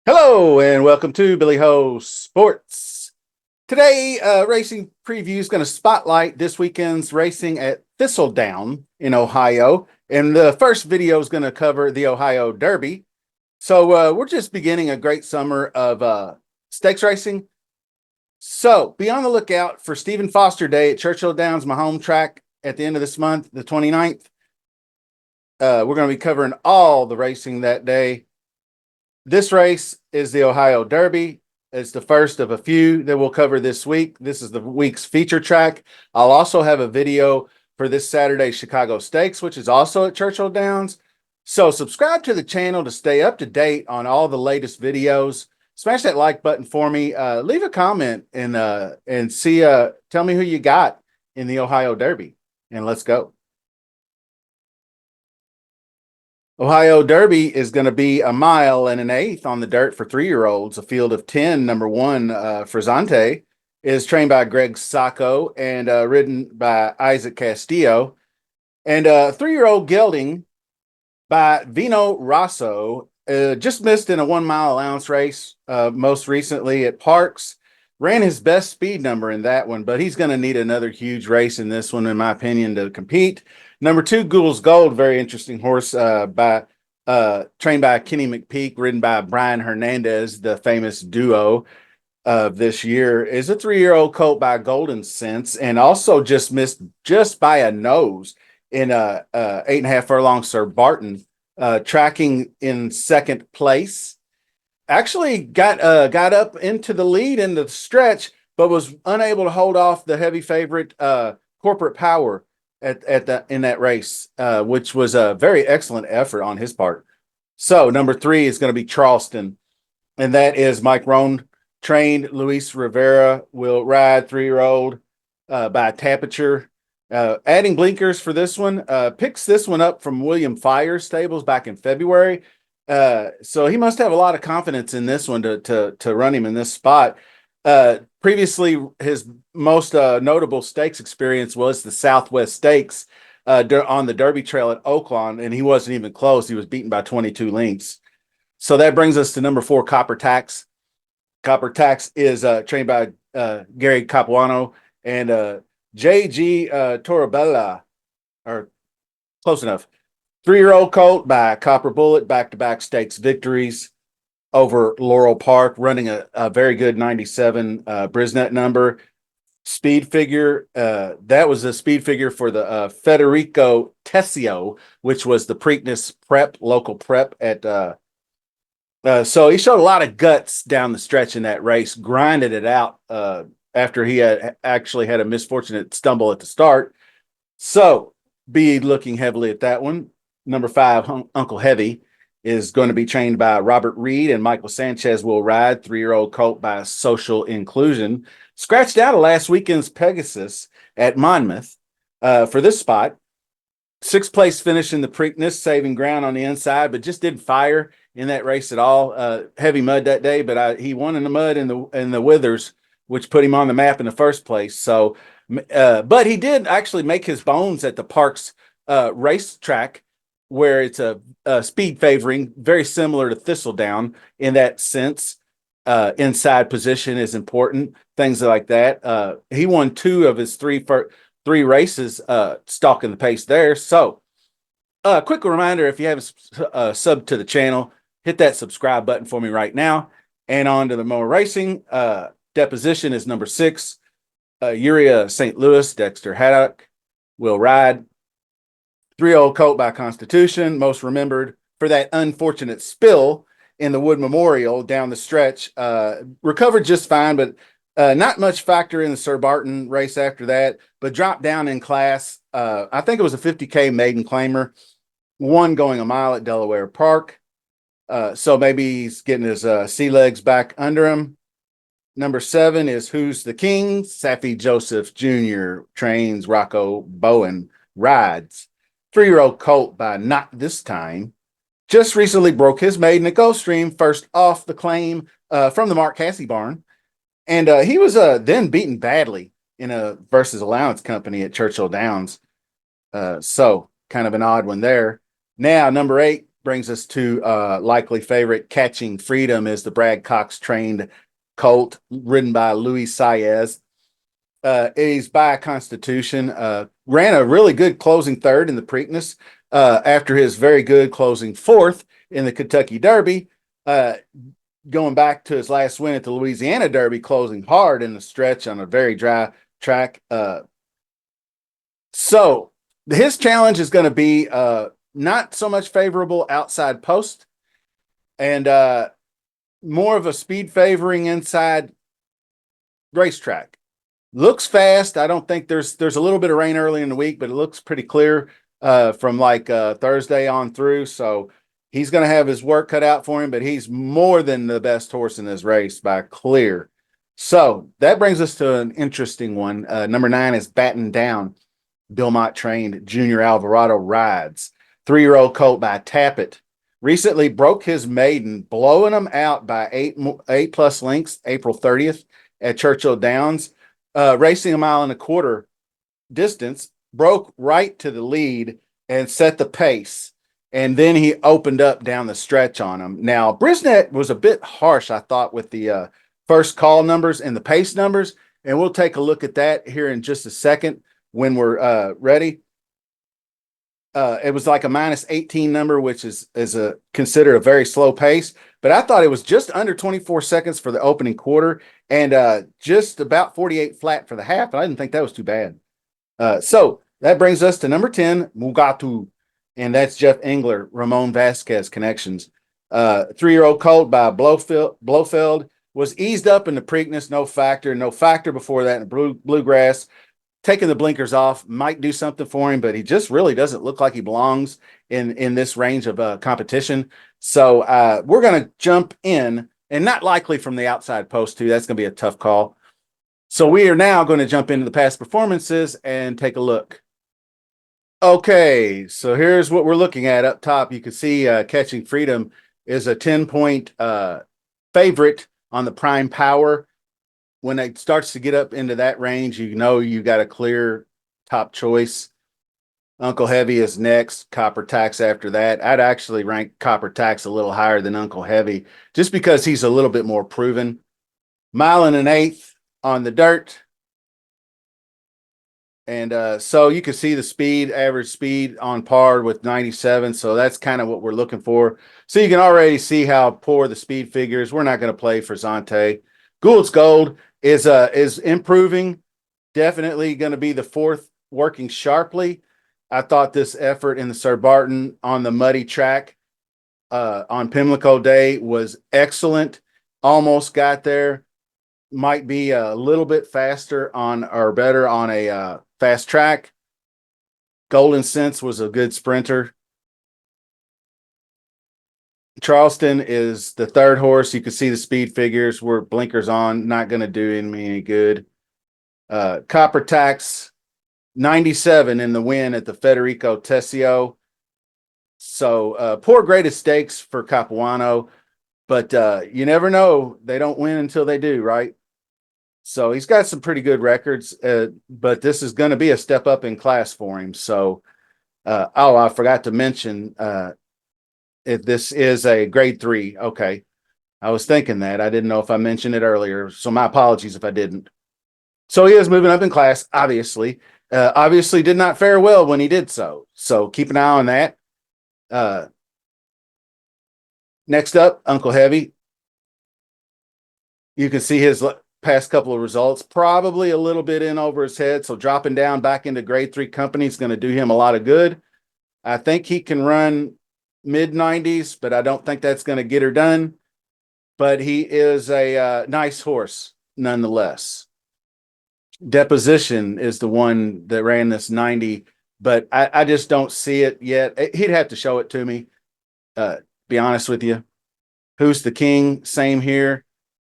Hello and welcome to Billy Ho Sports. Today, racing preview is going to spotlight this weekend's racing at Thistledown in Ohio. And the first video is going to cover the Ohio Derby. So we're just beginning a great summer of stakes racing. So be on the lookout for Stephen Foster Day at Churchill Downs, my home track, at the end of this month, the 29th. We're going to be covering all the racing that day. This race is the Ohio Derby. It's the first of a few that we'll cover this week. This is the week's feature track. I'll also have a video for this Saturday's Chicago Stakes, which is also at Churchill Downs. So subscribe to the channel to stay up to date on all the latest videos. Smash that like button for me. Leave a comment and tell me who you got in the Ohio Derby. And let's go. Ohio Derby is going to be 1 1.125 miles on the dirt for 3-year-olds. A field of 10, number one, Frizzante, is trained by Greg Sacco and ridden by Isaac Castillo. And 3-year-old gelding by Vino Rosso just missed in a 1 mile allowance race, most recently at Parks. Ran his best speed number in that one, but he's going to need another huge race in this one, in my opinion, to compete. Number 2, Ghoul's Gold, very interesting horse, trained by Kenny McPeak, ridden by Brian Hernandez, the famous duo of this year, is a 3-year-old colt by Golden Sense, and also just missed just by a nose in a 8.5 furlong Sir Barton, tracking in second place. Actually got up into the lead in the stretch, but was unable to hold off the heavy favorite Corporate Power in that race, which was a very excellent effort on his part. So number 3 is going to be Charleston, and that is Mike Rohn trained. Luis Rivera will ride 3-year-old by Tapiture. Adding blinkers for this one, picks this one up from William Fire's stables back in February. So he must have a lot of confidence in this one to run him in this spot. Previously, his most notable stakes experience was the Southwest Stakes on the Derby Trail at Oaklawn, and he wasn't even close. He was beaten by 22 lengths. So that brings us to number 4, Copper Tax. Copper Tax is trained by Gary Capuano and J.G. Torabella, or close enough. 3-year-old colt by Copper Bullet, back-to-back stakes victories over Laurel Park, running a very good 97 Brisnet number. Speed figure, that was a speed figure for the Federico Tessio, which was the Preakness prep, local prep at so he showed a lot of guts down the stretch in that race, grinded it out after he had actually had a misfortunate stumble at the start. So be looking heavily at that one. Number 5, Uncle Heavy, is going to be trained by Robert Reed, and Michael Sanchez will ride 3-year-old colt by Social Inclusion. Scratched out of last weekend's Pegasus at Monmouth for this spot. 6th place finish in the Preakness, saving ground on the inside, but just didn't fire in that race at all. Heavy mud that day, but he won in the mud and the withers, which put him on the map in the first place. So, but he did actually make his bones at the Parks racetrack, where it's a speed favoring, very similar to Thistledown in that sense. Inside position is important, things like that. He won 2 of his 3 races, stalking the pace there. So, quick reminder, if you haven't subbed to the channel, hit that subscribe button for me right now. And on to the more racing. Deposition is number 6. Uria St. Louis, Dexter Haddock will ride. 3-year-old colt by Constitution, most remembered for that unfortunate spill in the Wood Memorial down the stretch. Recovered just fine, but not much factor in the Sir Barton race after that, but dropped down in class. I think it was a 50K maiden claimer, won going 1 mile at Delaware Park. So maybe he's getting his sea legs back under him. Number 7 is Who's the King? Safi Joseph Jr. trains, Rocco Bowen rides. 3-year-old colt by Not This Time just recently broke his maiden at Gulfstream, first off the claim from the Mark Cassie barn. And he was then beaten badly in a versus allowance company at Churchill Downs. So kind of an odd one there. Now, number 8 brings us to likely favorite Catching Freedom is the Brad Cox trained colt ridden by Luis Saez. He's by Constitution. Ran a really good closing third in the Preakness after his very good closing fourth in the Kentucky Derby. Going back to his last win at the Louisiana Derby, closing hard in the stretch on a very dry track. So his challenge is going to be not so much favorable outside post and more of a speed favoring inside racetrack. Looks fast. I don't think there's a little bit of rain early in the week, but it looks pretty clear from like Thursday on through. So he's going to have his work cut out for him, but he's more than the best horse in this race by clear. So that brings us to an interesting one. Number 9 is Batten Down. Bill Mott trained Junior Alvarado rides. 3-year-old colt by Tappet. Recently broke his maiden, blowing him out by eight plus lengths April 30th at Churchill Downs. Racing a mile and a quarter distance, broke right to the lead and set the pace. And then he opened up down the stretch on him. Now, Brisnet was a bit harsh, I thought, with the first call numbers and the pace numbers. And we'll take a look at that here in just a second when we're ready. It was like a -18 number, which is considered a very slow pace. But I thought it was just under 24 seconds for the opening quarter and just about 48 flat for the half. And I didn't think that was too bad. So that brings us to number 10, Mugatu. And that's Jeff Engler, Ramon Vasquez connections. 3-year-old colt by Blofeld was eased up in the Preakness, no factor before that in the Bluegrass. Taking the blinkers off might do something for him, but he just really doesn't look like he belongs in this range of competition. So we're going to jump in, and not likely from the outside post too. That's going to be a tough call. So we are now going to jump into the past performances and take a look. Okay, so here's what we're looking at up top. You can see Catching Freedom is a 10-point favorite on the Prime Power. When it starts to get up into that range, you know you got a clear top choice. Uncle Heavy is next, Copper Tax after that. I'd actually rank Copper Tax a little higher than Uncle Heavy just because he's a little bit more proven. Mile and an eighth on the dirt. And so you can see the speed, average speed on par with 97. So that's kind of what we're looking for. So you can already see how poor the speed figures. We're not going to play for Zante. Gould's Gold is improving. Definitely going to be the fourth, working sharply. I thought this effort in the Sir Barton on the muddy track on Pimlico Day was excellent. Almost got there. Might be a little bit faster on or better on a fast track. Golden Sense was a good sprinter. Charleston is the third horse. You can see the speed figures were blinkers on, not going to do him any good. Copper Tax, 97 in the win at the Federico Tessio. So poor greatest stakes for Capuano, but you never know. They don't win until they do, right? So he's got some pretty good records, but this is going to be a step up in class for him. So, I forgot to mention if this is a grade 3. Okay. I was thinking that. I didn't know if I mentioned it earlier. So my apologies if I didn't. So he is moving up in class, obviously. Obviously did not fare well when he did so. So keep an eye on that. Next up, Uncle Heavy. You can see his past couple of results, probably a little bit in over his head. So dropping down back into grade 3 company is going to do him a lot of good. I think he can run mid 90s, but I don't think that's going to get her done. But he is a nice horse nonetheless. Deposition is the one that ran this 90, but I just don't see it yet. He'd have to show it to me. Be honest with you. Who's the King? Same here.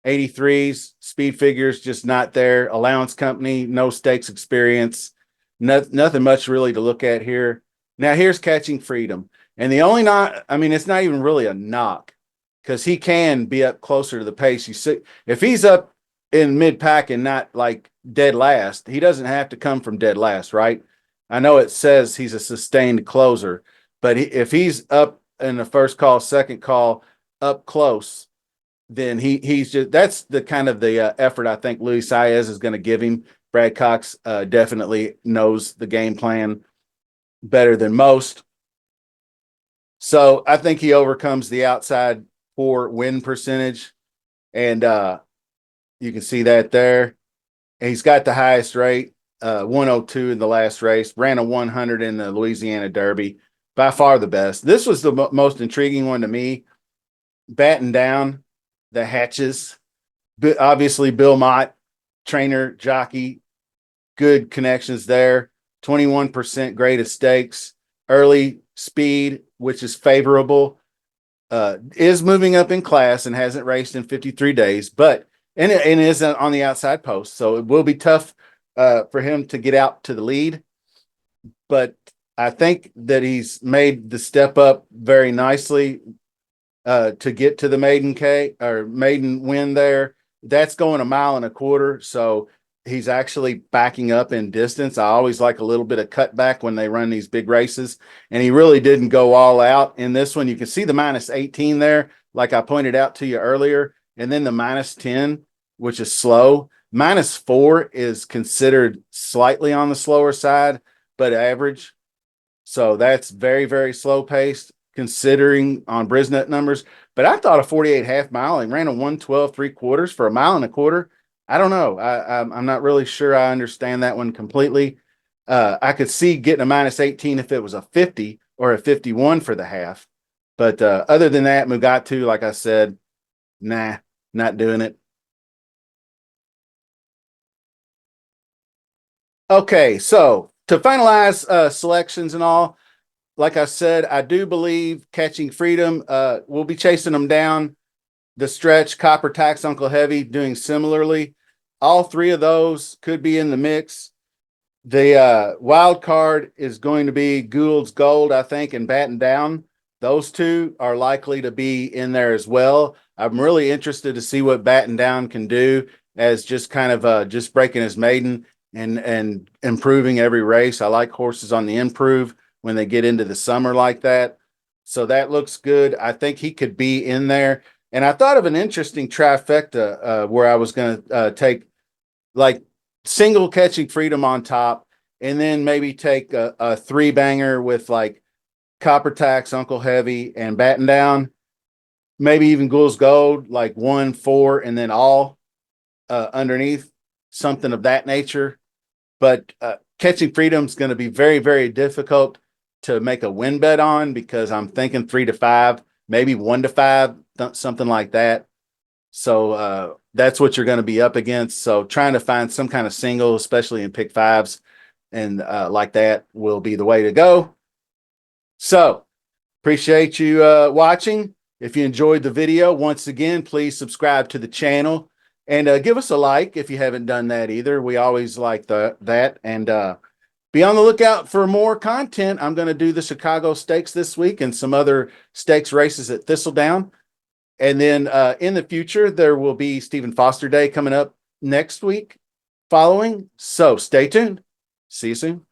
83s, speed figures just not there. Allowance company, no stakes experience. Nothing much really to look at here. Now here's Catching Freedom. And the only it's not even really a knock because he can be up closer to the pace. You see, if he's up in mid pack and not like dead last. He doesn't have to come from dead last, right? I know it says he's a sustained closer, but if he's up in the first call, second call, up close, then he's just that's the kind of the effort I think Luis Saez is going to give him. Brad Cox definitely knows the game plan better than most. So I think he overcomes the outside poor win percentage. And you can see that there. And he's got the highest rate, 102 in the last race, ran a 100 in the Louisiana Derby. By far the best. This was the most intriguing one to me. Batting down the hatches. Obviously, Bill Mott, trainer, jockey, good connections there. 21% greatest stakes, early speed, which is favorable. Is moving up in class and hasn't raced in 53 days, but and is on the outside post, so it will be tough for him to get out to the lead. But I think that he's made the step up very nicely to get to the maiden K or maiden win there. That's going a mile and a quarter, so he's actually backing up in distance. I always like a little bit of cutback when they run these big races, and he really didn't go all out in this one. You can see the minus 18 there, like I pointed out to you earlier, and then the minus 10, which is slow. Minus 4 is considered slightly on the slower side, but average. So that's very, very slow paced considering on Brisnet numbers. But I thought a 48 half mile and ran a 112 3/4 for a mile and a quarter. I don't know. I'm not really sure I understand that one completely. I could see getting a minus 18 if it was a 50 or a 51 for the half. But other than that, Mugatu, like I said, nah, not doing it. Okay, so to finalize selections and all, like I said, I do believe Catching Freedom. We'll be chasing them down the stretch. Copper Tax, Uncle Heavy doing similarly. All three of those could be in the mix. The wild card is going to be Gould's Gold, I think, and Batten Down. Those two are likely to be in there as well. I'm really interested to see what Batten Down can do as just kind of just breaking his maiden and improving every race. I like horses on the improve when they get into the summer like that. So that looks good. I think he could be in there. And I thought of an interesting trifecta where I was going to take like single Catching Freedom on top, and then maybe take a three banger with like Copper Tax, Uncle Heavy, and Batten Down. Maybe even Gould's Gold, like 1, 4, and then all underneath, something of that nature. But Catching Freedom is going to be very, very difficult to make a win bet on because I'm thinking 3 to 5, maybe 1 to 5, something like that. So that's what you're going to be up against. So trying to find some kind of single, especially in pick fives and like that, will be the way to go. So appreciate you watching. If you enjoyed the video, once again, please subscribe to the channel and give us a like if you haven't done that either. We always like that. And be on the lookout for more content. I'm going to do the Chicago Stakes this week and some other stakes races at Thistledown. And then in the future, there will be Stephen Foster Day coming up next week following. So stay tuned. See you soon.